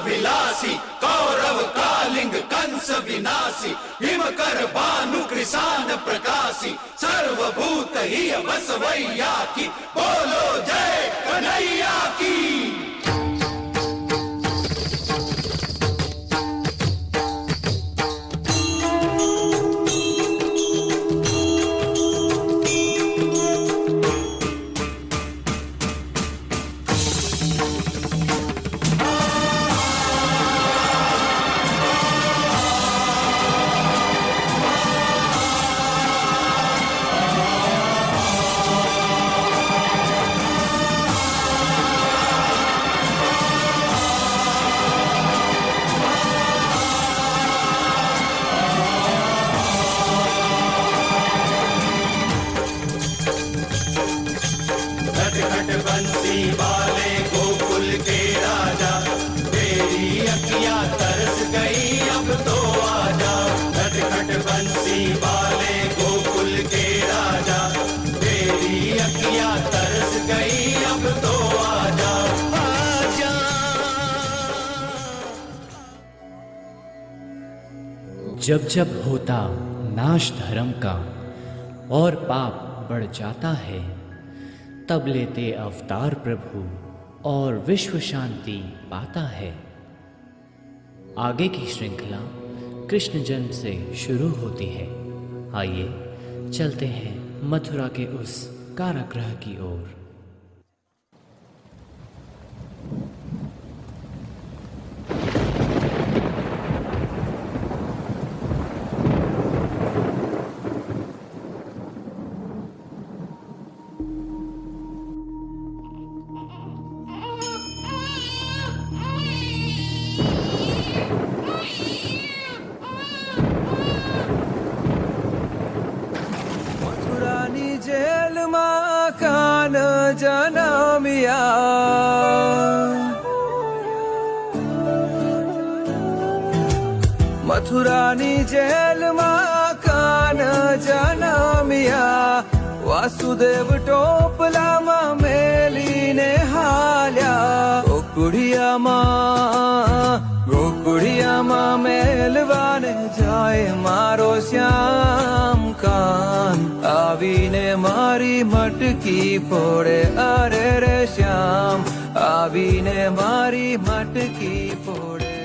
विलासी कौरव कालिंग कंस विनाशी हिमकर भानु कृषाण प्रकाशी सर्वभूत ही बसवैया की बोलो जय कन्हैया की। बंसी वाले गोकुल के राजा तेरी अखियां तरस गई अब तो आजा। खट खट बंसी वाले गोकुल के राजा तेरी अखियां तरस गई अब तो आजा आजा। जब जब होता नाश धर्म का और पाप बढ़ जाता है तब लेते अवतार प्रभु और विश्व शांति पाता है। आगे की श्रृंखला कृष्ण जन्म से शुरू होती है। आइए चलते हैं मथुरा के उस कारागृह की ओर। जेल मां कान जनमिया मथुरानी जेल मां कान जनमिया वासुदेव टोपला मां मेलीने हाल्या गोकुड़िया मां मेलवाने जाए मारो श्याम कान आवीने मारी मटकी फोड़े अरे रे श्याम आवीने मारी मटकी फोड़े।